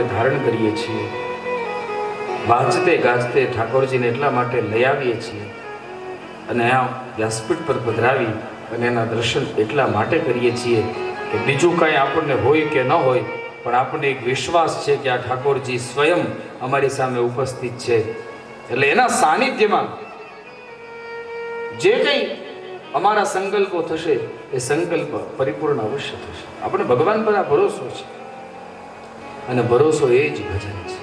ધારણ કરીએ છીએ, વાંચતે ગાજતે ઠાકોરજીને એટલા માટે લઈ આવીએ છીએ અને આ વ્યાસપીઠ પર પધરાવી અને એના દર્શન એટલા માટે કરીએ છીએ કે બીજું કાંઈ આપણને હોય કે ન હોય, પણ આપણને એક વિશ્વાસ છે કે આ ઠાકોરજી સ્વયં અમારી સામે ઉપસ્થિત છે. એટલે એના સાનિધ્યમાં જે કંઈ અમારા સંકલ્પો થશે એ સંકલ્પ પરિપૂર્ણ અવશ્ય થશે. આપણે ભગવાન પર આ ભરોસો છે અને ભરોસો એ જ ભજન છે.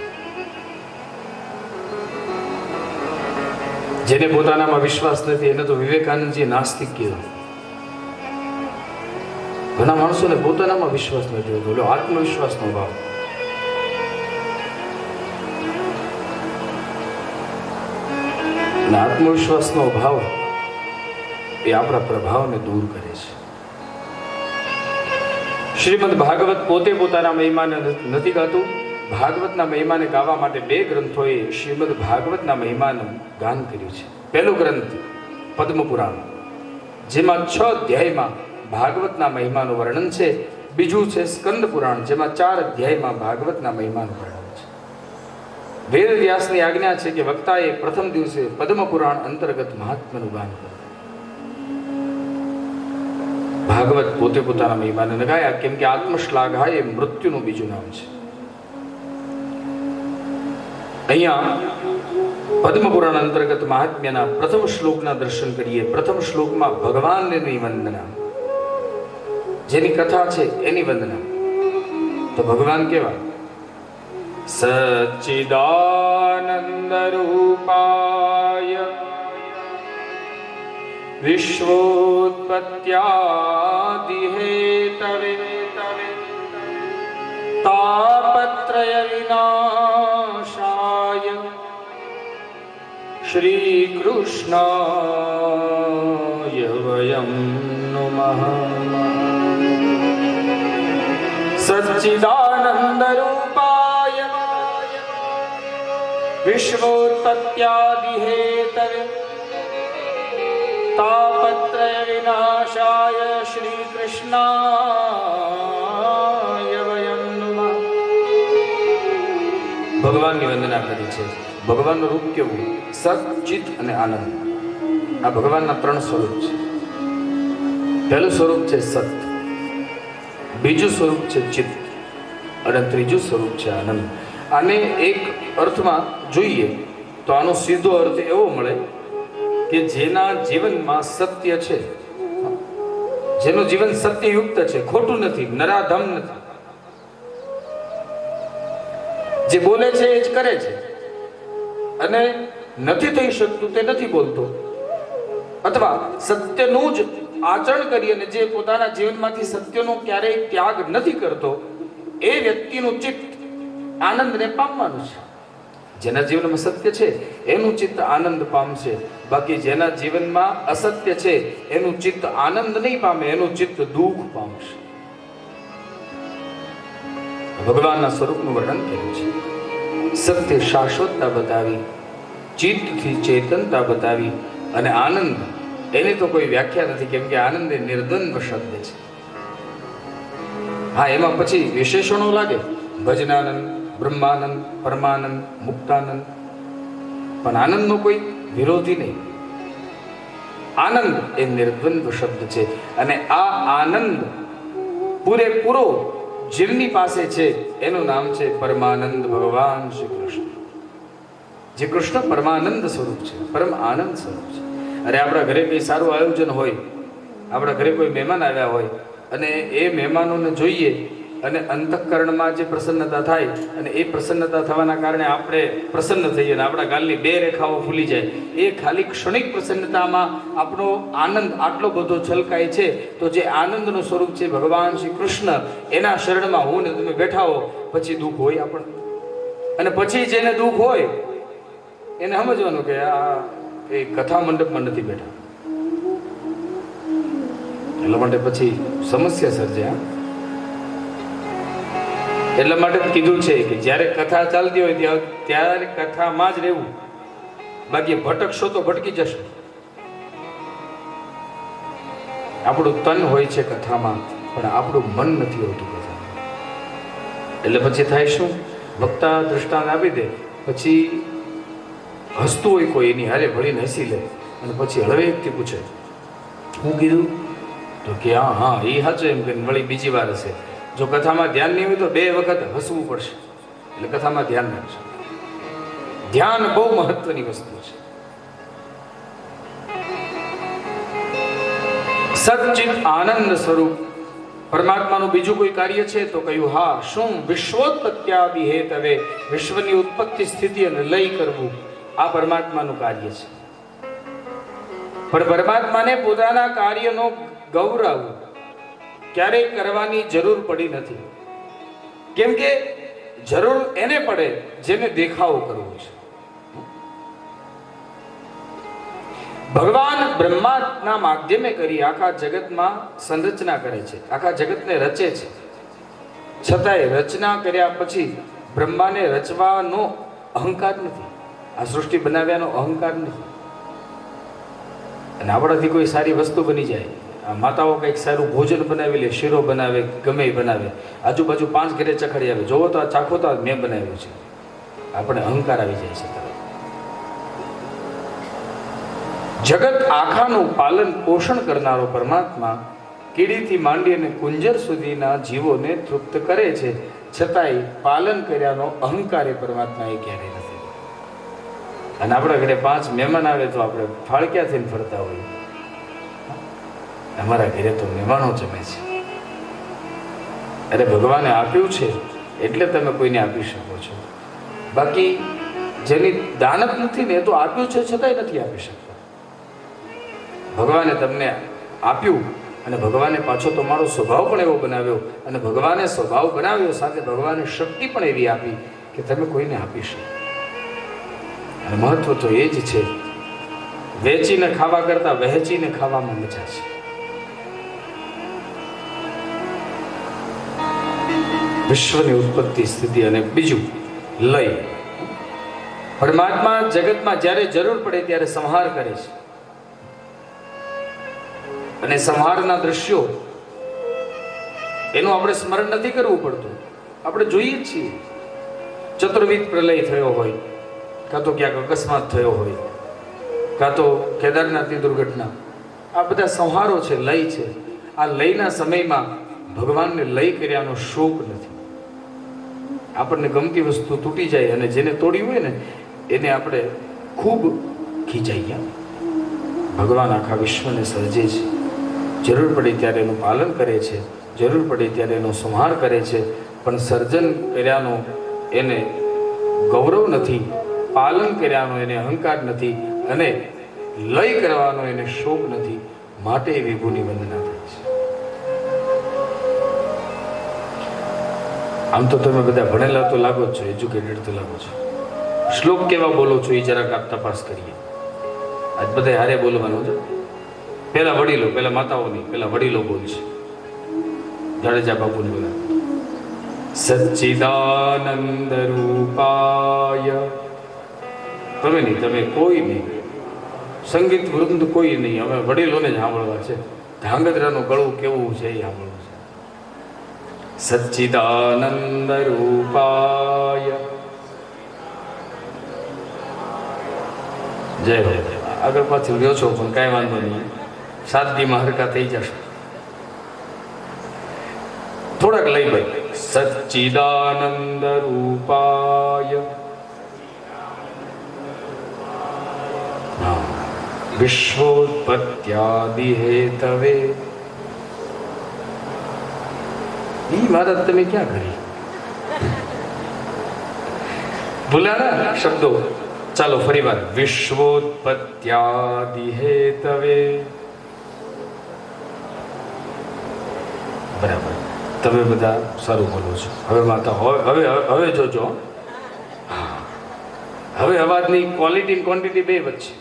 જેને પોતાનામાં વિશ્વાસ નથી એને તો વિવેકાનંદજી નાસ્તિક કહેવાય. ઘણા માણસોને પોતાનામાં વિશ્વાસ નથી હોતો, આત્મવિશ્વાસનો ભાવ. અને આત્મવિશ્વાસનો ભાવ એ આપણા પ્રભાવને દૂર કરે છે. શ્રીમદ ભાગવત પોતે પોતાના મહિમાને નથી ગાતું. ભાગવતના મહિમાને ગાવા માટે બે ગ્રંથોએ શ્રીમદ ભાગવતના મહિમાનું ગાન કર્યું છે. પહેલું ગ્રંથ પદ્મપુરાણ, જેમાં 6 અધ્યાયમાં ભાગવતના મહિમાનું વર્ણન છે. બીજું છે સ્કંદ પુરાણ, જેમાં 4 અધ્યાયમાં ભાગવતના મહિમાનું વર્ણન છે. વેદ વ્યાસની આજ્ઞા છે કે વક્તાએ પ્રથમ દિવસે પદ્મપુરાણ અંતર્ગત મહાત્મ્યનું ગાન કર્યું. ભાગવત પોતે પોતાના મહિમાને ગાયા, કેમ કે આત્મશ્લાઘા એ મૃત્યુનું બીજું નામ છે. અહીંયા પદ્મપુરાણ અંતર્ગત મહાત્મ્યના પ્રથમ શ્લોકના દર્શન કરીએ. પ્રથમ શ્લોકમાં ભગવાનની વંદના, જેની કથા છે એની વંદના. તો ભગવાન કેવા? સચ્ચિદાનંદ રૂપાય વિશ્વોત્પત્યાદિ હેતવે તાપત્રય વિનાશાય શ્રી કૃષ્ણાય વયમ નમઃ. સચ્ચિદાનંદ રૂપાય વિશ્વોત્પત્યાદિ હેતવે તાપત્રય વિનાશાય શ્રી કૃષ્ણાય વયમ નમઃ. ભગવાનની વંદના કરી છે. ભગવાનનું રૂપ કેવું? સત, ચિત અને આનંદ. આ ભગવાનના 3 સ્વરૂપ છે. પહેલું સ્વરૂપ છે સત, બીજું સ્વરૂપ છે ચિત અને ત્રીજું સ્વરૂપ છે આનંદ. આને એક અર્થમાં જોઈએ તો આનો સીધો અર્થ એવો મળે કે જેના જીવનમાં સત્ય છે, જેનું જીવન સત્યયુક્ત છે, ખોટું નથી, નરાધમ નથી, જે બોલે છે એ જ કરે છે અને નથી થઈ શકતું તે નથી બોલતો, અથવા સત્યનું જ આચરણ કરી અને જે પોતાના જીવનમાંથી સત્યનો ક્યારેય ત્યાગ નથી કરતો, એ વ્યક્તિનું ચિત્ત આનંદને પામવાનું છે. જેના જીવનમાં સત્ય છે એનું ચિત્ત આનંદ પામશે. બાકી જેના જીવનમાં અસત્ય છે એનું ચિત્ત આનંદ નહીં પામે, એનું ચિત્ત દુઃખ પામશે. ભગવાનના સ્વરૂપનું વર્ણન કર્યું છે. સત્ય શાશ્વતતા બતાવી, ચિત્તથી ચેતનતા બતાવી, અને આનંદ એની તો કોઈ વ્યાખ્યા નથી, કેમ કે આનંદ એ નિર્દ્વંદ્વ શબ્દ છે. હા, એમાં પછી વિશેષણો લાગે, ભજનાનંદ, બ્રહ્માનંદ, પરમાનંદ, મુક્તાનંદ, પણ આનંદનો કોઈ વિરોધી નહીં. આનંદ એ નિર્દ્વંદ્વ શબ્દ છે અને આ આનંદ પૂરેપૂરો જેમની પાસે છે એનું નામ છે પરમાનંદ ભગવાન શ્રી કૃષ્ણ. જે કૃષ્ણ પરમાનંદ સ્વરૂપ છે, પરમ આનંદ સ્વરૂપ છે. અરે આપણા ઘરે કંઈ સારું આયોજન હોય, આપણા ઘરે કોઈ મહેમાન આવ્યા હોય અને એ મહેમાનોને જોઈએ અને અંતઃકરણમાં જે પ્રસન્નતા થાય, અને એ પ્રસન્નતા થવાના કારણે આપણે પ્રસન્ન થઈએ અને આપણા ગાલની 2 રેખાઓ ફૂલી જાય, એ ખાલી ક્ષણિક પ્રસન્નતામાં આપણો આનંદ આટલો બધો છલકાય છે. તો જે આનંદનું સ્વરૂપ છે ભગવાન શ્રી કૃષ્ણ, એના શરણમાં હું ને તમે બેઠા હો, પછી દુઃખ હોય આપણને. અને પછી જેને દુઃખ હોય એને સમજવાનું કે આ એ કથા મંડપમાં નથી બેઠા, એટલા માટે પછી સમસ્યા સર્જાય. એટલા માટે કીધું છે કે જ્યારે કથા ચાલતી હોય ત્યારે કથામાં જ રહેવું, બાકી ભટકશો તો ભટકી જશો. આપણું તન હોય છે કથામાં, પણ આપણું મન નથી હોતું કથામાં. એટલે પછી થાય શું? વક્તા દૃષ્ટાંત આપી દે, પછી હસતું હોય કોઈ એની હારે ભળીને હસી લે અને પછી હળવેકથી પૂછે શું કીધું, તો કે હા હા એ સાચું એમ કે વળી બીજી વાર હશે. જો કથામાં ધ્યાન નહીં હોય તો 2 વખત હસવું પડશે, એટલે કથામાં ધ્યાન રાખશે. ધ્યાન બહુ મહત્વની વસ્તુ છે. સચ્ચિત આનંદ સ્વરૂપ પરમાત્માનું બીજું કોઈ કાર્ય છે તો કહ્યું હા. શું? વિશ્વોત્પત્ત્યાદિ હેતવે, વિશ્વની ઉત્પત્તિ સ્થિતિ અને લય કરવું આ પરમાત્માનું કાર્ય છે. પણ પરમાત્માને પોતાના કાર્યનો ગૌરવ ક્યારેય કરવાની જરૂર પડી નથી. કેમ કે જરૂર એને પડે જેને દેખાવો કરવો છે. ભગવાન બ્રહ્માના માધ્યમે કરી આખા જગતમાં સંરચના કરે છે, આખા જગતને રચે છે. છતાંય રચના કર્યા પછી બ્રહ્માને રચવાનો અહંકાર નથી, આ સૃષ્ટિ બનાવ્યાનો અહંકાર નથી. અને આપણાથી કોઈ સારી વસ્તુ બની જાય, આ માતાઓ કંઈક સારું ભોજન બનાવી લે, શીરો બનાવે, ગમે બનાવે, આજુબાજુ 5 ઘરે ચખાડી આવે, જોવો તો આ ચાખો તો મેં બનાવ્યું છે, આપણે અહંકાર આવી જાય છે. જગત આખાનું પાલન પોષણ કરનારો પરમાત્મા કીડીથી માંડી અને કુંજર સુધીના જીવોને તૃપ્ત કરે છે, છતાંય પાલન કર્યાનો અહંકાર એ પરમાત્માએ ક્યારેય નથી. અને આપણા ઘરે 5 મહેમાન આવે તો આપણે ફાળક્યા થઈને ફરતા હોઈએ. અમારા ઘરે તો મહેમાનો જમે છે. અરે ભગવાને આપ્યું છે એટલે તમે કોઈને આપી શકો છો. બાકી જેની દાનત નથી ને એ તો આપ્યું છે છતાંય નથી આપી શકતા. ભગવાને તમને આપ્યું અને ભગવાને પાછો તમારો સ્વભાવ પણ એવો બનાવ્યો, અને ભગવાને સ્વભાવ બનાવ્યો સાથે ભગવાને શક્તિ પણ એવી આપી કે તમે કોઈને આપી શકો. અને મહત્વ તો એ જ છે, વેચીને ખાવા કરતા વહેંચીને ખાવામાં મજા છે. વિશ્વની ઉત્પત્તિ સ્થિતિ અને બીજું લય. પરમાત્મા જગતમાં જ્યારે જરૂર પડે ત્યારે સંહાર કરે છે, અને સંહારના દ્રશ્યો એનું આપણે સ્મરણ નથી કરવું પડતું, આપણે જોઈએ જ છીએ. ચતુર્વિધ પ્રલય થયો હોય, કાં તો ક્યાંક અકસ્માત થયો હોય, કાં તો કેદારનાથની દુર્ઘટના, આ બધા સંહારો છે, લય છે. આ લયના સમયમાં ભગવાનને લય કર્યાનો શોક નથી. આપણને ગમતી વસ્તુ તૂટી જાય અને જેને તોડી હોય ને એને આપણે ખૂબ ખીચાઈ ગયા. ભગવાન આખા વિશ્વને સર્જે છે, જરૂર પડે ત્યારે એનું પાલન કરે છે, જરૂર પડે ત્યારે એનો સંહાર કરે છે. પણ સર્જન કર્યાનો એને ગૌરવ નથી, પાલન કર્યાનો એને અહંકાર નથી, અને લય કરવાનો એને શોક નથી. માટે એ વિભુની વંદના થાય છે. આમ તો તમે બધા ભણેલા તો લાગો છો, એજ્યુકેટેડ તો લાગો છો. શ્લોક કેવા બોલો છો એ જરાક આપ તપાસ કરીએ. આજ બધા હારે બોલવાનું છે. પેલા વડીલો, પેલા માતાઓ નહીં, પેલા વડીલો બોલશે. જાડેજા બાપુને બોલા સચ્ચિદાનંદ રૂપાય. તમે નહીં, તમે કોઈ નહીં, સંગીત વૃંદ કોઈ નહીં, અમે વડીલોને જ સાંભળવા છે. ધાંગધ્રાનું ગળું કેવું છે એ સાંભળવું છે. સચ્ચિદાનંદ રૂપાય જય હો. આગળ પાછળ ગયો છો પણ કાંઈ વાંધો નહીં, 7 દીમાં હરકા થઈ જશે. થોડાક લઈ ભાઈ. સચ્ચિદાનંદ રૂપાય વિશ્વોત્પત્યાદિ હેતવે. ઈ મહારાજ તમે ક્યાં કરી ભૂલ્યા ને શબ્દો? ચાલો ફરી વાર. વિશ્વોત્પત્યાદિ હેતવે. બરાબર, તમે બધા સારું બોલો છો. હવે માતા હવે હવે જોજો, હવે અવાજની ક્વોલિટી ક્વોન્ટિટી બે વચ્ચે.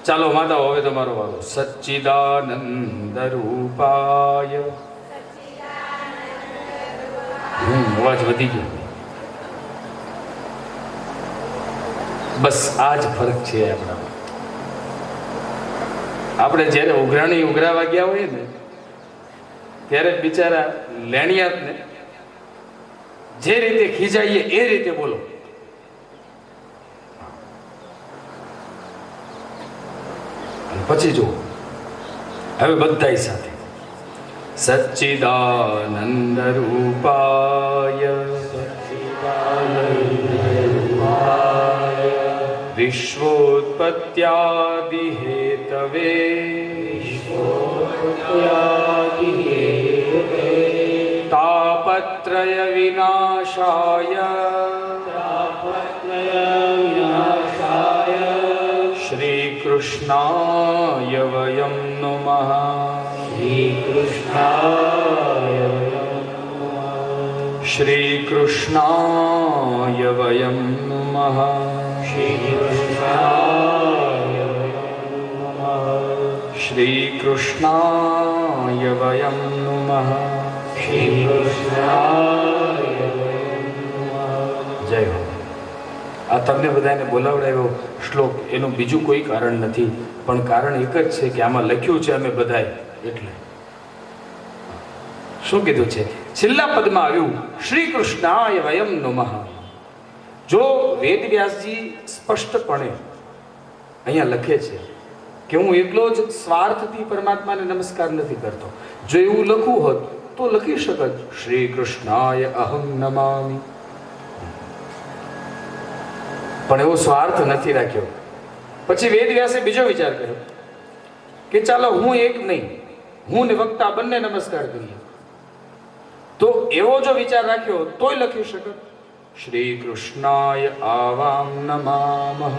ચાલો માતા, હવે તમારો વારો. સચ્ચિદાનંદ રૂપાય. અવાજ વધી ગયો. બસ આ જ ફરક છે આપણામાં. આપણે જ્યારે ઉઘરાણી ઉઘરાવા ગયા હોય ને ત્યારે બિચારા લેણિયાતને જે રીતે ખીજાઈએ એ રીતે બોલો. પછી જુઓ, હવે બધા સાથે સચ્ચિદાનંદ રૂપાય વિશ્વોત્પત્યાદિ હેતવે તાપત્રય વિનાશાય શ્રી કૃષ્ણાય વયમ નમઃ. શ્રી કૃષ્ણાય વયમ નમઃ. શ્રી કૃષ્ણાય વયમ નમઃ. જય હો. આ તમને બધાને બોલાવડાવ્યો શ્લોક એનું બીજું કોઈ કારણ નથી, પણ કારણ એક જ છે કે આમાં લખ્યું છે અમે બધાએ. એટલે શું કીધું છે? છેલ્લા પદમાં આવ્યું શ્રી કૃષ્ણાય વયમ નમઃ. જો વેદવ્યાસજી સ્પષ્ટપણે અહીંયા લખે છે કે હું એકલો જ સ્વાર્થથી પરમાત્માને નમસ્કાર નથી કરતો, જો એવું લખવું હોત તો લખી શકત શ્રી કૃષ્ણાય અહં નમામિ, પણ એવો સ્વાર્થ નથી રાખ્યો. પછી વેદવ્યાસે બીજો વિચાર કર્યો કે ચાલો હું એક નહીં, હું ને વક્તા બંને નમસ્કાર કરીએ. તો એવો જો વિચાર રાખ્યો તોય લખી શકત શ્રી કૃષ્ણાય આવામ નમામઃ.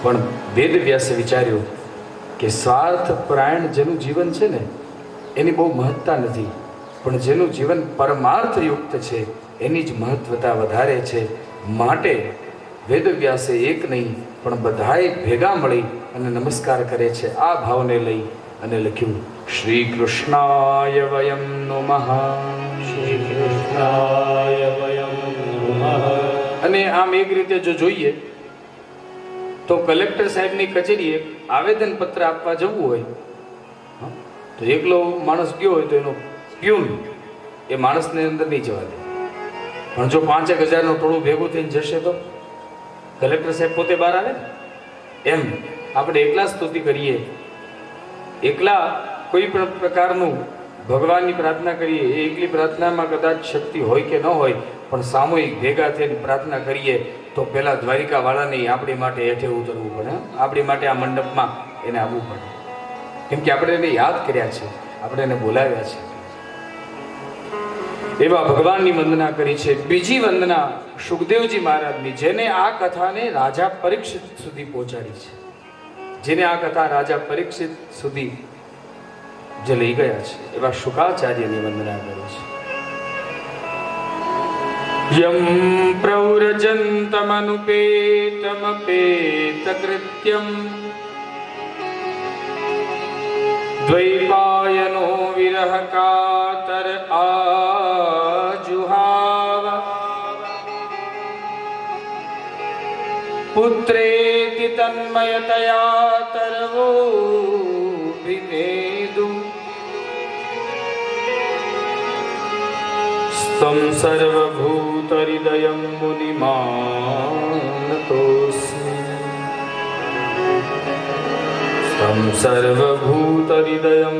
પણ વેદવ્યાસે વિચાર્યું કે સ્વાર્થ પરાયણ જેનું જીવન છે ને એની બહુ મહત્તા નથી, પણ જેનું જીવન પરમાર્થયુક્ત છે એની જ મહત્વતા વધારે છે. માટે વેદવ્યાસે એક નહીં પણ બધાએ ભેગા મળી અને નમસ્કાર કરે છે. આ ભાવને લઈ અને લખ્યું શ્રી કૃષ્ણાય વયમ નમઃ. શ્રી કૃષ્ણાય વયમ નમઃ. અને આમ એક રીતે જો જોઈએ તો કલેક્ટર સાહેબની કચેરીએ આવેદન પત્ર આપવા જવું હોય તો એકલો માણસ ગયો હોય તો એનો પ્યુન એ માણસને અંદર નહીં જવા દે, પણ જો 5,000નું ટોળું ભેગું થઈને જશે તો કલેક્ટર સાહેબ પોતે બહાર આવે ને. એમ આપણે એકલા સ્તુતિ કરીએ, એકલા કોઈ પણ પ્રકારનું ભગવાનની પ્રાર્થના કરીએ, એ એકલી પ્રાર્થનામાં કદાચ શક્તિ હોય કે ન હોય, પણ સામૂહિક ભેગા થઈને પ્રાર્થના કરીએ તો પેલા દ્વારિકાવાળાને આપણી માટે હેઠે ઉતરવું પડે, આપણી માટે આ મંડપમાં એને આવવું પડે, કેમ કે આપણે એને યાદ કર્યા છે, આપણે એને બોલાવ્યા છે. એવા ભગવાનની વંદના કરી છે. બીજી વંદના સુખદેવજી મહારાજની, જેને આ કથાને રાજા પરીક્ષિત સુધી પહોંચાડી છે, જેને આ કથા રાજા પરીક્ષિત સુધી જે લઈ ગયા છે, એવા શુકાચાર્યની વંદના કરી છે. યમ પ્રવ્રજંતમનુપેતમપેતકૃત્યમ દ્વૈપાયનો વિરહ કાતર આજુહાવ પુત્રેતિ તન્મયતયા તરવો વિનેદુ સ્તમ સર્વભૂતહૃદયં મુનિમાનતોસ્મિ. સ્તમ સર્વભૂતહૃદયં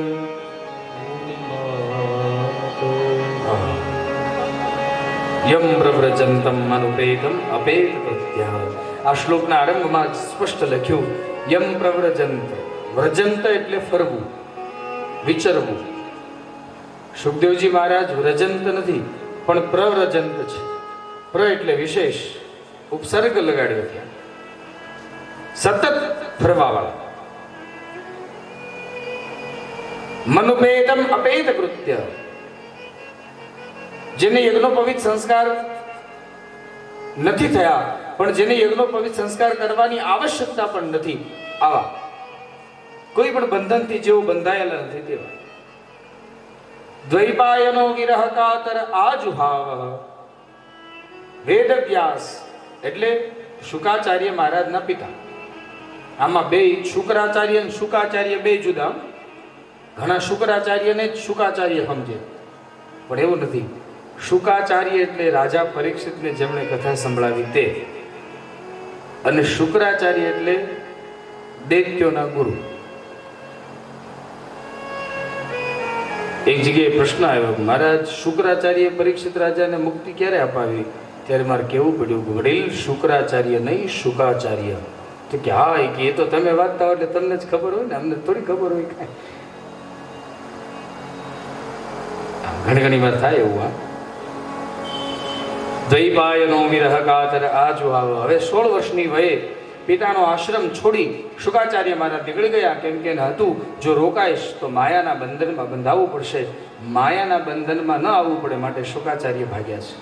યમ પ્રવ્રજંતમ અનુપેતમ અપેત પ્રત્યાહ. આ શ્લોકના આરંભમાં સ્પષ્ટ લખ્યું યમ પ્રવ્રજંત. વ્રજંત એટલે ફરવું, વિચરવું. સુખદેવજી મહારાજ વ્રજંત નથી પણ પ્રવ્રજંત છે. પ્ર એટલે વિશેષ ઉપસર્ગ લગાડ્યો ત્યાં, સતત ફરવાવાળા. મનુપેતમ અપેત કૃત્ય, જેને યજ્ઞોપવિત સંસ્કાર નથી થયા, પણ જેને યજ્ઞોપવિત સંસ્કાર કરવાની આવશ્યકતા પણ નથી, આવા કોઈ પણ બંધનથી જેઓ બંધાયેલા નથી તેવા. દ્વૈપાયનો વિરહ કાતર આજુહાવ. વેદવ્યાસ એટલે શુકાચાર્ય મહારાજના પિતા. આમાં બે શુક્રાચાર્ય અને શુકાચાર્ય બે જુદા. ઘણા શુક્રાચાર્યને જ શુકાચાર્ય સમજે, પણ એવું નથી. શુકાચાર્ય એટલે રાજા પરીક્ષિતને જેમણે કથા સંભળાવી તે, અને શુક્રાચાર્ય એટલે દૈત્યોના ગુરુ. એક જગ્યાએ પ્રશ્ન આવ્યો, મહારાજ શુક્રાચાર્ય પરીક્ષિત રાજાને મુક્તિ ક્યારે અપાવી? ત્યારે મારે કેવું પડ્યું, વડીલ શુક્રાચાર્ય નહીં શુકાચાર્ય. તો કે હા, એ તો તમે વાંચતા હો એટલે તમને જ ખબર હોય ને, અમને થોડી ખબર હોય કાંઈ. ઘણી ઘણી વાર થાય એવું. હા, દ્વૈપાયનો વિરહ કાતર આજો આવો. હવે 16 વર્ષની વયે પિતાનો આશ્રમ છોડી શુકાચાર્ય મહારાજ નીકળી ગયા. કેમ કે હતું જો રોકાઈશ તો માયાના બંધનમાં બંધાવવું પડશે, માયાના બંધનમાં ન આવવું પડે માટે શુકાચાર્ય ભાગ્યા છે.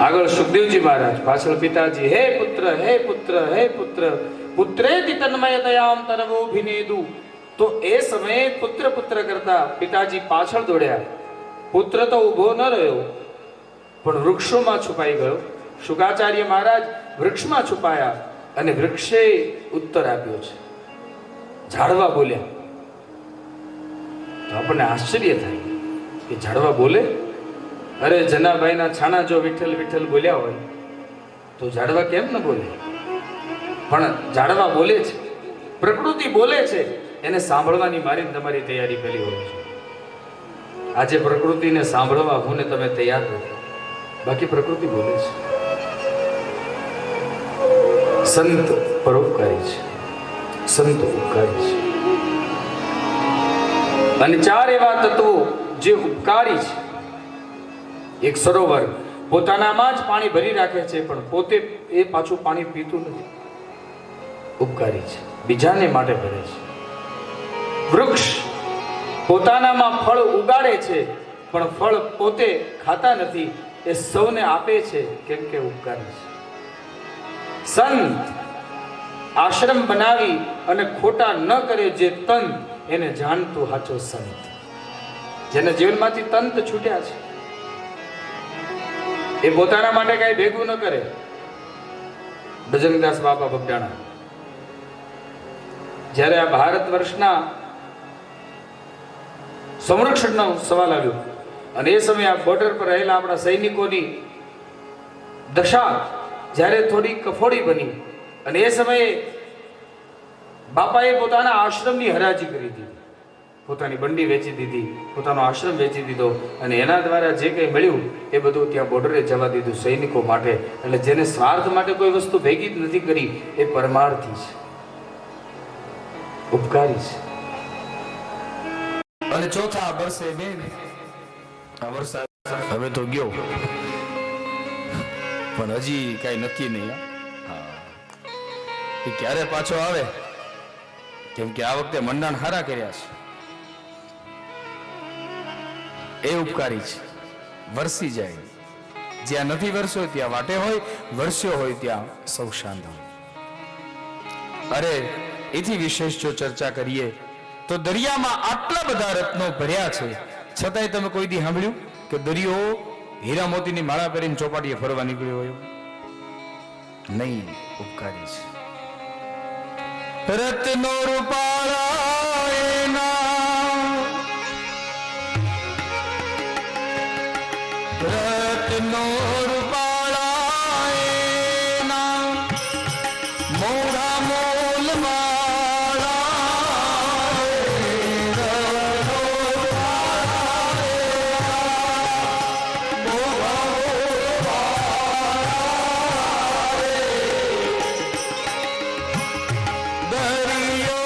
આગળ સુખદેવજી મહારાજ, પાછળ પિતાજી, હે પુત્ર હે પુત્ર હે પુત્ર પુત્રેતિ તન્મયતયામ તરવોભિનેદુ. તો એ સમયે પુત્ર પુત્ર કરતા પિતાજી પાછળ દોડ્યા. પુત્ર તો ઊભો ન રહ્યો પણ વૃક્ષોમાં છુપાઈ ગયો. શુકાચાર્ય મહારાજ વૃક્ષમાં છુપાયા અને વૃક્ષે ઉત્તર આપ્યો છે. ઝાડવા બોલ્યા. તો આપણને આશ્ચર્ય થાય કે ઝાડવા બોલે. અરે જનાભાઈના છાણા જો વિઠ્ઠલ વિઠ્ઠલ બોલ્યા હોય તો ઝાડવા કેમ ન બોલે? પણ ઝાડવા બોલે છે, પ્રકૃતિ બોલે છે. એને સાંભળવાની મારી તમારી તૈયારી પહેલી હોય છે. આજે પ્રકૃતિને સાંભળવા હું ને તમે તૈયાર નથી, બાકી પ્રકૃતિ બોલે છે. સંત પરોપકારી છે, સંત ઉપકારી છે. અને 4 એવા તત્વો જે ઉપકારી છે. એક સરોવર પોતાનામાં જ પાણી ભરી રાખે છે પણ પોતે એ પાછું પાણી પીતું નથી, ઉપકારી છે, બીજાને માટે ભરે છે. વૃક્ષ પોતાનામાં ફળ ઉગાડે છે પણ ફળ પોતે ખાતા નથી, એ સૌને આપે છે કેમ કે ઉપકારી છે. સંત આશ્રમ બનાવી અને ખોટા ન કરે જે તંત, એને જાણતું સાચો સંત. જેને જીવનમાંથી તંત છૂટ્યા છે એ પોતાના માટે કઈ ભેગું ન કરે. બજરંગદાસ બાપા બગડાણા જ્યારે આ ભારત વર્ષના સંરક્ષણનો સવાલ આવ્યો અને એ સમયે આ બોર્ડર પર રહેલા આપણા સૈનિકોની દશા જ્યારે થોડી કફોડી બની અને એ સમયે બાપાએ પોતાના આશ્રમની હરાજી કરી દીધી, પોતાની બંડી વેચી દીધી, પોતાનો આશ્રમ વેચી દીધો અને એના દ્વારા જે કંઈ મળ્યું એ બધું ત્યાં બોર્ડરે જવા દીધું સૈનિકો માટે. એટલે જેને સ્વાર્થ માટે કોઈ વસ્તુ ભેગી જ નથી કરી એ પરમાર્થી છે, ઉપકારી છે. અને ચોથા વર્ષે બેન આ વરસાદ હવે તો ગયો પણ હજી કઈ નક્કી નહીં. એ ક્યારે પાછો આવે? કેમ કે આ વખતે મંડાણ હારા કર્યા છે, એ ઉપકારી છે. વરસી જાય, જ્યાં નથી વરસ્યો ત્યાં વાટે હોય, વરસ્યો હોય ત્યાં સૌ શાંત હોય. અરે એથી વિશેષ જો ચર્ચા કરીએ તો દરિયામાં આટલા બધા રત્નો ભર્યા છે છતાંય તમે કોઈ દી સાંભળ્યું કે દરિયો હીરા મોતીની માળા પહેરીને ચોપાટીએ ફરવા નીકળ્યો હોય? નહીં, ઉપકારી છે. રત્નો રૂપાળા રત્નો રૂપાળા મોઢા મોલ દરિયો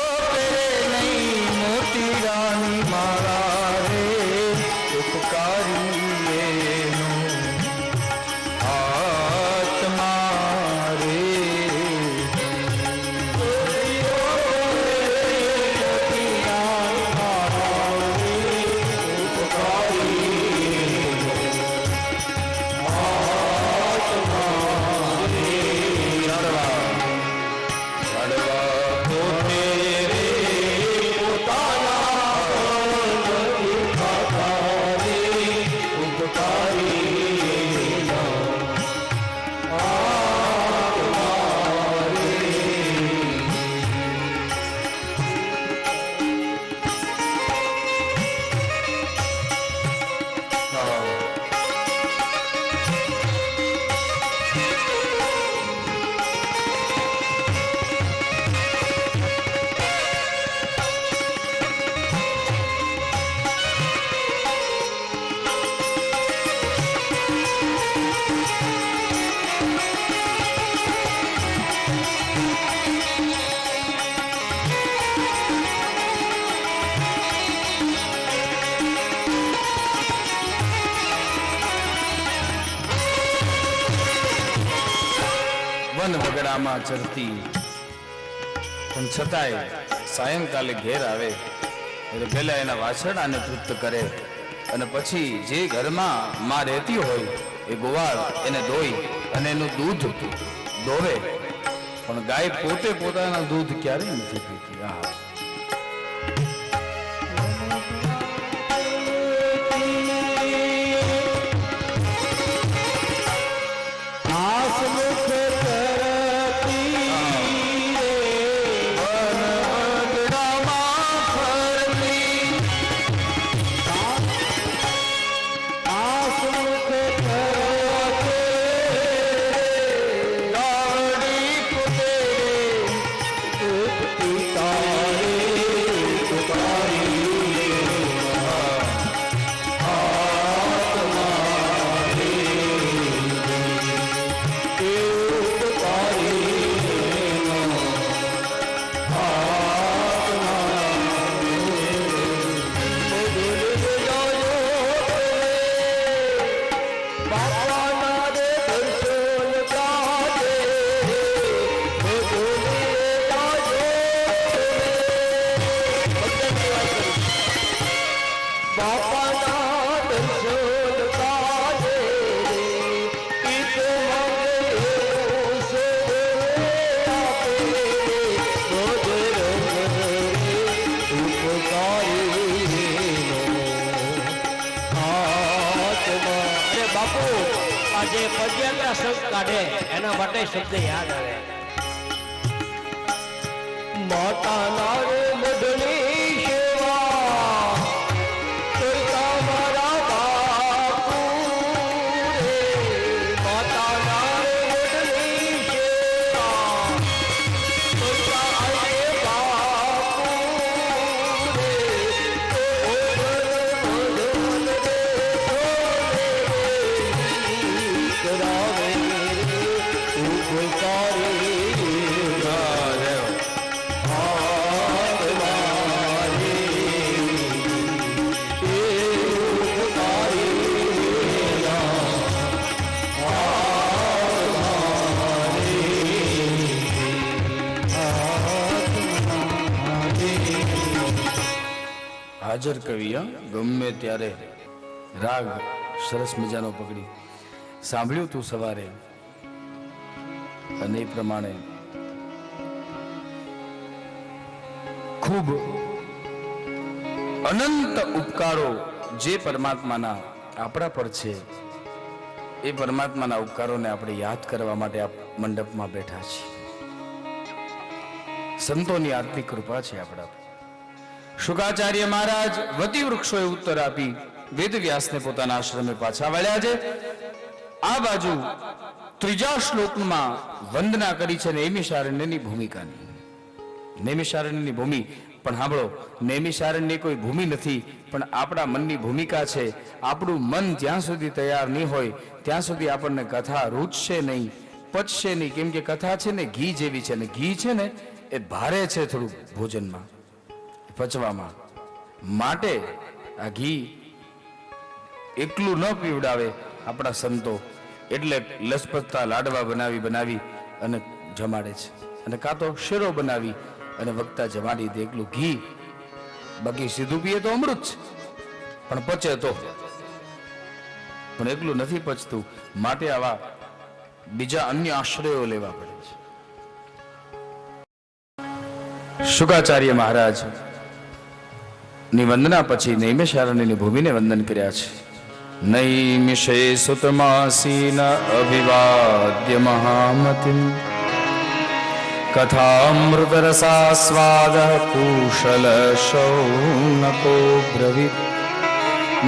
વન વગડામાં ચરતી, પણ છતાંય સાયંકાલે ઘેર આવે એટલે પહેલા એના વાછરડાને તૃપ્ત કરે અને પછી જે ઘરમાં માં રહેતી હોય એ ગોવાળ એને દોઈ અને એનું દૂધ દોવે. પણ ગાય પોતે પોતાના દૂધ ક્યારેય નથી પીતી. જે પદ્યાત્રા શબ્દ કાઢે એના માટે શબ્દ યાદ આવે. માતા નારે મઢની સેવા કરતા મારા બાપુ રે. માતા નારે મઢની સેવા કરતા આજે બાપુ રે. હાજર કવિ ગમે ત્યારે રાગ સરસ મજાનો પકડી સાંભળ્યું તું સવારે અને એ પ્રમાણે ખૂબ અનંત ઉપકારો જે પરમાત્માના આપણા પર છે એ પરમાત્માના ઉપકારોને આપણે યાદ કરવા માટે આ મંડપમાં બેઠા છીએ. સંતોની આત્મિક કૃપા છે આપણા પર. શુકાચાર્ય મહારાજ વતી વૃક્ષોએ ઉત્તર આપી વેદવ્યાસને પોતાના આશ્રમે પાછા વળ્યા છે. આ બાજુ ત્રીજા શ્લોકમાં વંદના કરી છે નૈમિષારણ્યની ભૂમિકાની. નૈમિષારણ્યની ભૂમિ પણ સાંભળો, નૈમિષારણ્ય કોઈ ભૂમિ નથી, પણ આપણા મનની ભૂમિકા છે. આપણું મન જ્યાં સુધી તૈયાર નહીં હોય ત્યાં સુધી આપણને કથા રૂચશે નહીં, પચશે નહીં. કેમ કે કથા છે ને ઘી જેવી છે, ને ઘી છે ને એ ભારે છે થોડું ભોજનમાં પચવામાં. માટે આ ઘી એકલું ન પીવડાવે આપણા સંતો, એટલે લસપત્તા લાડવા બનાવી અને જમાડે છે, અને કાં તો શેરો બનાવી અને વક્તા જમાડી દે. એકલું ઘી, બાકી સીધું પીએ તો અમૃત છે, પણ પચે તો, પણ એકલું નથી પચતું. માટે આવા બીજા અન્ય આશ્રયો લેવા પડે છે. શુકાચાર્ય મહારાજ ની વંદના પછી નૈમિષારણ્યની ભૂમિને વંદન કર્યા છે. નૈમિષે સુતમાસીન અભિવાદ્ય મહામતિમ કથામૃત રસાસ્વાદ કુશલ શૌનકો બ્રવીત.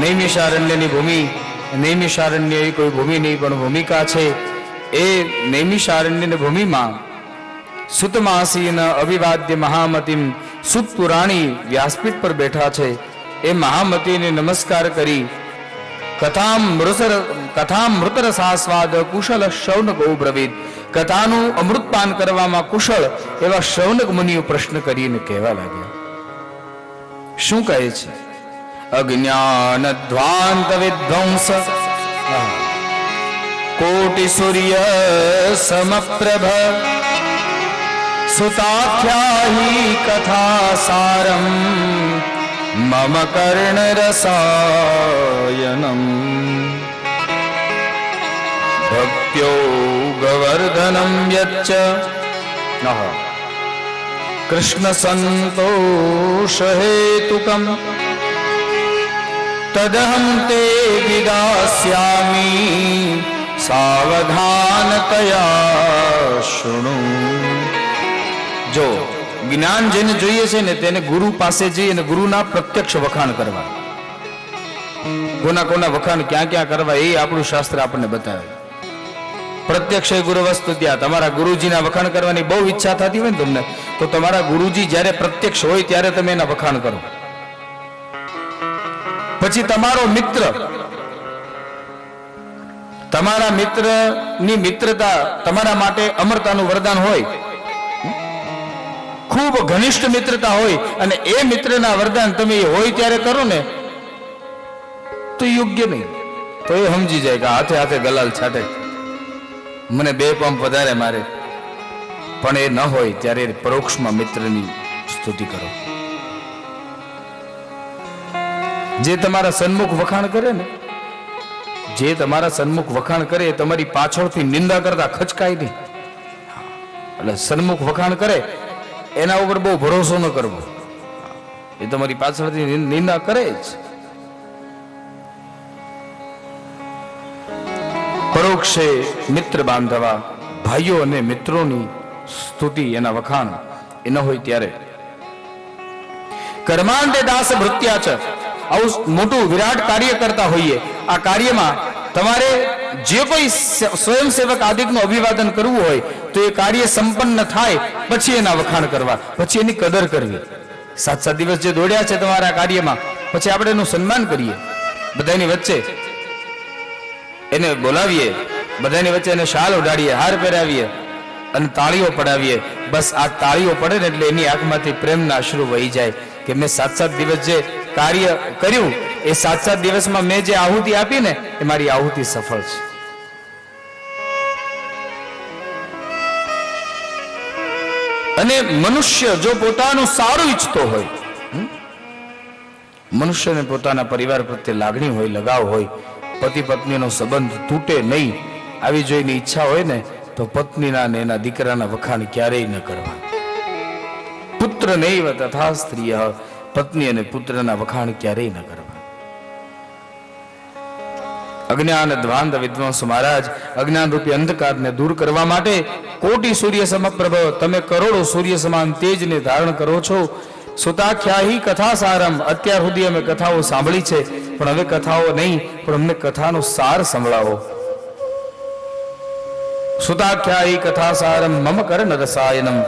નૈમિષારણ્યની ભૂમિ, નૈમિષારણ્ય એ કોઈ ભૂમિ નહીં પણ ભૂમિકા છે. એ નૈમિષારણ્યની ભૂમિમાં સુતમાસીન અભિવાદ્ય મહામતિમ, સુત પુરાણી વ્યાસપીઠ પર બેઠા છે. એ મહામતીને નમસ્કાર કરી કથામૃત રસાસ્વાદ કુશલ શૌનક બ્રવીત, કથાનું અમૃતપાન કરવામાં કુશળ એવા શૌનક મુનિઓ પ્રશ્ન કરીને કહેવા લાગ્યા. શું કહે છે? અજ્ઞાન ધ્વાંત વિધ્વંસ कोटि सूर्य समप्रभ सुताख्याही कथा सारम मम कर्ण रसायनम भक्त्यो गवर्धनम यच्च कृष्ण संतोष हेतुकम तदहं ते विदास्यामि सावधानतया शृणु। જો જ્ઞાન જેને જોઈએ છે ને તેને ગુરુ પાસે જઈ અને ગુરુના પ્રત્યક્ષ વખાણ કરવા. કોના કોના વખાણ ક્યાં ક્યાં કરવા એ આપણું શાસ્ત્ર આપણને બતાવે. પ્રત્યક્ષ ગુરુ વસ્તુ ત્યાં તમારા ગુરુજીના વખાણ કરવાની બહુ ઈચ્છા થતી હોય ને તમને, તો તમારા ગુરુજી જ્યારે પ્રત્યક્ષ હોય ત્યારે તમે એના વખાણ કરો. પછી તમારો મિત્ર, તમારા મિત્રની મિત્રતા તમારા માટે અમરતાનું વરદાન હોય, ખૂબ ઘનિષ્ઠ મિત્રતા હોય અને એ મિત્રના વરદાન તમે હોય ત્યારે કરો ને તો યોગ્ય નહીં. તો એ સમજી જાય કે હાથે હાથે ગલાલ છાટે, મને બે પંપ વધારે મારે. પણ એ ન હોય ત્યારે પરોક્ષમાં મિત્રની સ્તુતિ કરો. જે તમારા સન્મુખ વખાણ કરે ને, જે તમારા સન્મુખ વખાણ કરે એ તમારી પાછળથી નિંદા કરતા ખચકાય નહીં. એટલે સન્મુખ વખાણ કરે એના ઉપર બહુ ભરોસો ન કરવો. એ તમારી પાછળથી નિંદા કરે જ. પરોક્ષે મિત્ર બાંધવા, ભાઈઓ અને મિત્રોની સ્તુતિ એના વખાણ એ ન હોય ત્યારે. કર્માંતે દાસ ભૃત્યા છે, આવું મોટું વિરાટ કાર્ય કરતા હોઈએ. આ કાર્યમાં તમારે જે કોઈ સ્વયંસેવક આદિકનું અભિવાદન કરવું હોય તો એ કાર્ય સંપન્ન થાય પછી એના વખાણ કરવા, પછી એની કદર કરવી. 7 દિવસ જે દોડ્યા છે તમારા કાર્યમાં, પછી આપણે એનું સન્માન કરીએ. બધાની વચ્ચે એને બોલાવીએ, બધાની વચ્ચે એને શાલ ઉડાડીએ, હાર પહેરાવીએ અને તાળીઓ પડાવીએ. બસ આ તાળીઓ પડે ને એટલે એની આંખમાંથી પ્રેમના અશ્રુ વહી જાય કે મેં 7 દિવસ જે કાર્ય કર્યું એ 7 દિવસમાં મેં જે આહુતિ આપી ને એ મારી આહુતિ સફળ છે. અને મનુષ્ય જો પોતાનું સારું ઈચ્છતો હોય, મનુષ્યને પોતાના પરિવાર પ્રત્યે લાગણી હોય, લગાવ હોય, પતિ પત્નીનો સંબંધ તૂટે નહીં આવી જોઈને ઈચ્છા હોય ને તો પત્નીના ને એના દીકરાના વખાણ ક્યારેય ન કરવા. પુત્ર નૈવ તથા સ્ત્રીય, પત્ની અને પુત્રના વખાણ ક્યારેય ન કરવા. અજ્ઞાન ધ્વાંત વિદ્વાંસ મહારાજ અજ્ઞાન રૂપી અંધકારને દૂર કરવા માટે કોટી સૂર્ય સમપ્રભ, તમે કરોડો સૂર્ય સમાન તેજને ધારણ કરો છો. સુતાખ્યાહી કથા સારમ, અત્યાર સુધી અમે કથાઓ સાંભળી છે પણ હવે કથાઓ નહીં, પણ અમને કથાનો સાર સંભળાવો. સુતાખ્યાહી કથા સારમ મમ કર્ણ રસાયનમ,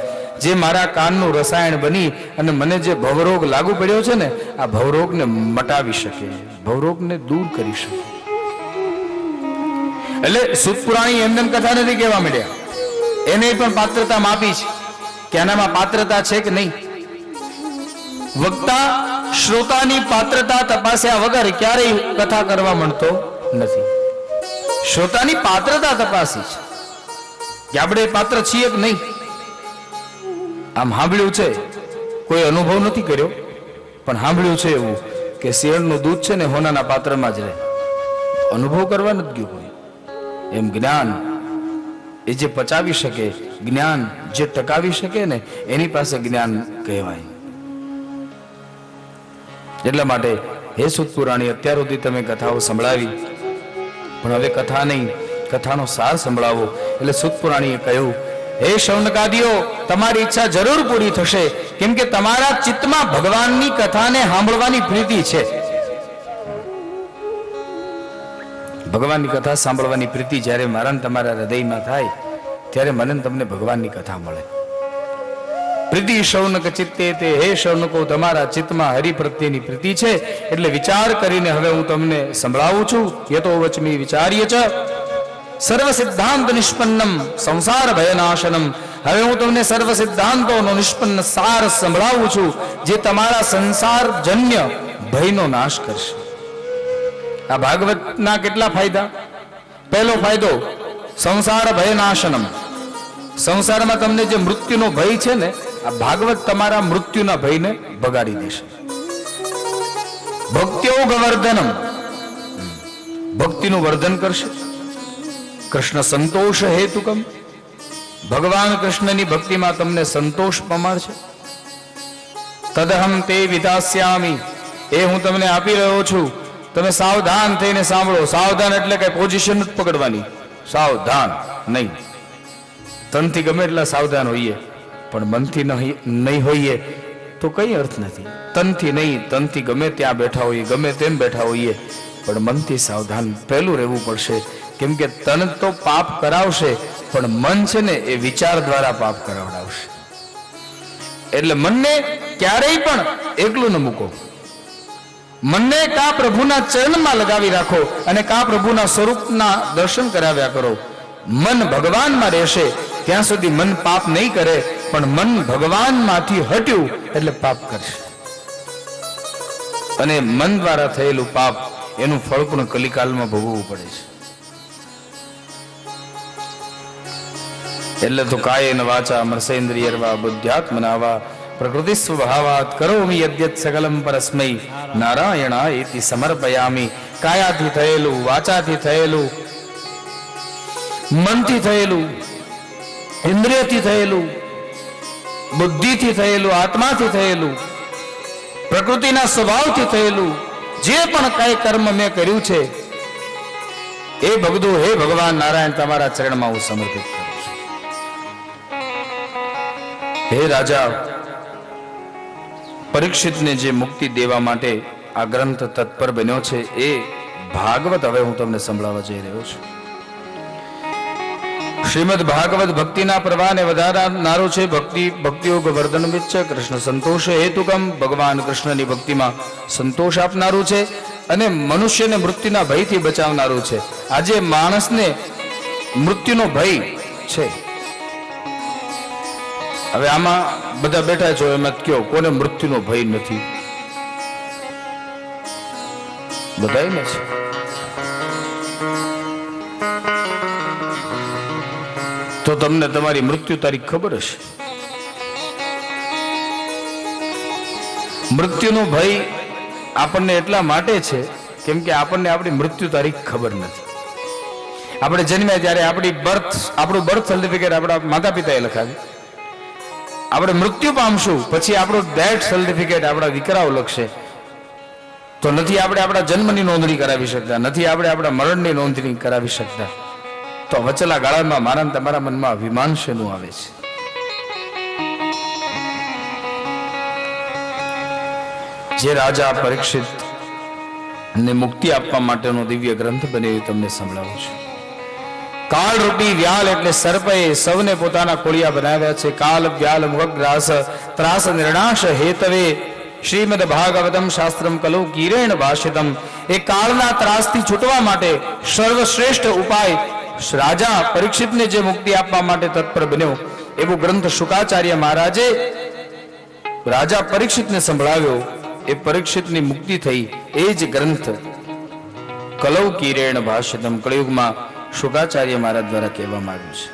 જે મારા કાનનું રસાયણ બની અને મને જે ભવરોગ લાગુ પડ્યો છે ને આ ભવરોગને મટાવી શકે, ભવરોગને દૂર કરી શકે. એટલે સુતપુરાણી એમને કથા નથી કહેવા માંડ્યા, એને પણ પાત્રતા માપી છે કે આનામાં પાત્રતા છે કે નહીં. વક્તા શ્રોતાની પાત્રતા તપાસ્યા વગર ક્યારેય કથા કરવા માંડતો નથી. શ્રોતાની પાત્રતા તપાસી છે કે આપણે પાત્ર છીએ કે નહીં. આમ સાંભળ્યું છે, કોઈ અનુભવ નથી કર્યો પણ સાંભળ્યું છે એવું કે શિયાળનું દૂધ છે ને હોનાના પાત્રમાં જ રહે, અનુભવ કરવા નથી ગયું કોઈ. એમ જ્ઞાન એ જે પચાવી શકે, જ્ઞાન જે ટકાવી શકે ને એની પાસે જ્ઞાન કહેવાય. એટલા માટે હે સુતપુરાણી, અત્યાર સુધી તમે કથાઓ સંભળાવી પણ હવે કથા નહીં, કથાનો સાર સંભળાવો. એટલે સુતપુરાણીએ કહ્યું, હે શૌનકાદીઓ, તમારી ઈચ્છા જરૂર પૂરી થશે, કેમ કે તમારા ચિત્તમાં ભગવાનની કથાને સાંભળવાની પ્રીતિ છે. ભગવાનની કથા સાંભળવાની પ્રીતિ જ્યારે મારા ને તમારા હૃદયમાં થાય ત્યારે મને તમને ભગવાનની કથા મળે. પ્રીતિ શૌનક ચિત્તે તે, હે શૌનકો, તમારા ચિત્તમાં હરિ પ્રત્યેની પ્રીતિ છે એટલે વિચાર કરીને હવે હું તમને સંભળાવું છું. યતો વચમી વિચાર્ય ચ સર્વ સિદ્ધાંત નિષ્પન્નમ સંસાર ભયનાશનમ. હવે હું તમને સર્વ સિદ્ધાંતોનો નિષ્પન્ન સાર સંભળાવું છું જે તમારા સંસાર જન્ય ભયનો નાશ કરશે. આ ભાગવતના કેટલા ફાયદા? પહેલો ફાયદો સંસાર ભયનાશનમ. સંસારમાં તમને જે મૃત્યુનો ભય છે ને, આ ભાગવત તમારા મૃત્યુના ભયને ભગાડી દેશે. ભક્ત્યોગ વર્ધનમ, ભક્તિનું વર્ધન કરશે. કૃષ્ણ સંતોષ હેતુકમ, ભગવાન કૃષ્ણની ભક્તિમાં તમને સંતોષ પમાડશે. તદહમ તે વિધાસ્યામી, એ હું તમને આપી રહ્યો છું, તમે સાવધાન થઈને સાંભળો. સાવધાન એટલે કઈ પોઝિશન જ પકડવાની, સાવધાન નહીં. તનથી ગમે એટલા સાવધાન હોઈએ પણ મનથી નહીં હોઈએ તો કઈ અર્થ નથી. તનથી નહીં, તનથી ગમે ત્યાં બેઠા હોઈએ, ગમે તેમ બેઠા હોઈએ, પણ મનથી સાવધાન પહેલું રહેવું પડશે. કેમ કે તન તો પાપ કરાવશે, પણ મન છે ને એ વિચાર દ્વારા પાપ કરાવડાવશે. એટલે મનને ક્યારેય પણ એકલું ન મૂકો. મનને કા પ્રભુના ચરણમાં લગાવી રાખો અને કા પ્રભુના સ્વરૂપના દર્શન કરાવ્યા કરો. મન ભગવાનમાં રહેશે ત્યાં સુધી મન પાપ નહીં કરે, પણ મન ભગવાનમાંથી હટ્યું એટલે પાપ કરશે. અને મન દ્વારા થયેલું પાપ એનું ફળ પણ કલિકાલમાં ભોગવવું પડે છે. એટલે તો કાયેન વાચા મનસેન્દ્રિયર્વા બુદ્ધ્યાત્મના પ્રકૃતિ સ્વભાવાત કરોમિ યદ્યત સકલમ પરસ્મૈ નારાયણા ઇતિ સમર્પયામિ. કાયાથી થયેલું, વાચાથી થયેલું, મનથી થયેલું, ઇન્દ્રિયથી થયેલું, બુદ્ધિથી થયેલું, આત્માથી થયેલું, પ્રકૃતિના સ્વભાવથી થયેલું જે પણ કઈ કર્મ મેં કર્યું છે એ ભગદું હે ભગવાન નારાયણ તમારા ચરણમાં હું સમર્પિત કરું છું. હે રાજા, પરીક્ષિતને જે મુક્તિ દેવા માટે આ ગ્રંથ તત્પર બન્યો છે એ ભાગવત હવે હું તમને સંભળાવવા જઈ રહ્યો છું. શ્રીમદ ભાગવત ભક્તિના પ્રવાહને વધારનારું છે. ભક્તિયોગ વર્ધન વિચ્ચ કૃષ્ણ સંતોષ હેતુકમ, ભગવાન કૃષ્ણની ભક્તિમાં સંતોષ આપનારું છે અને મનુષ્યને મૃત્યુના ભયથી બચાવનારું છે. આજે માણસને મૃત્યુનો ભય છે. હવે આમાં બધા બેઠા છો, એમાં કયો કોને મૃત્યુનો ભય નથી? બધાયને છે. તો તમને તમારી મૃત્યુ તારીખ ખબર હશે. મૃત્યુનો ભય આપણને એટલા માટે છે કેમ કે આપણને આપણી મૃત્યુ તારીખ ખબર નથી. આપણે જન્મ્યા ત્યારે આપણું બર્થ સર્ટિફિકેટ આપણા માતા પિતાએ લખાવ્યું. આપણે મૃત્યુ પામશું પછી આપણું ડેથ સર્ટિફિકેટ આપણા દીકરાઓ લખશે. તો નથી આપણે આપણા જન્મની નોંધણી કરાવી શકતા, નથી આપણે આપણા મરણની નોંધણી કરાવી શકતા. તો વચલા ગાળામાં મારા તમારા મનમાં અભિમાન શેનું આવે છે? જે રાજા પરીક્ષિત ને મુક્તિ આપવા માટેનો દિવ્ય ગ્રંથ બને એ તમને સંભળાવું છું. કાળ રૂપી વ્યાલ એટલે સર્પે સૌને પોતાના કોળિયા બનાવ્યા છે. કાલ વ્યાલ મુગ્રાસ ત્રાસ નિર્ણાશ હેતવે શ્રીમદ ભાગવતમ શાસ્ત્રમ કલો કિરેણ ભાષિતમ. એ કાળના ત્રાસથી છૂટવા માટે સર્વશ્રેષ્ઠ ઉપાય રાજા પરીક્ષિતને જે મુક્તિ આપવા માટે તત્પર બન્યો એવો ગ્રંથ શુકાચાર્ય મહારાજે રાજા પરીક્ષિતને સંભળાવ્યો. એ પરીક્ષિતની મુક્તિ થઈ એ જ ગ્રંથ કલૌ કિરેણ ભાષિતમ કળિયુગમાં શુકાચાર્ય મહારાજ દ્વારા કહેવામાં આવ્યું છે.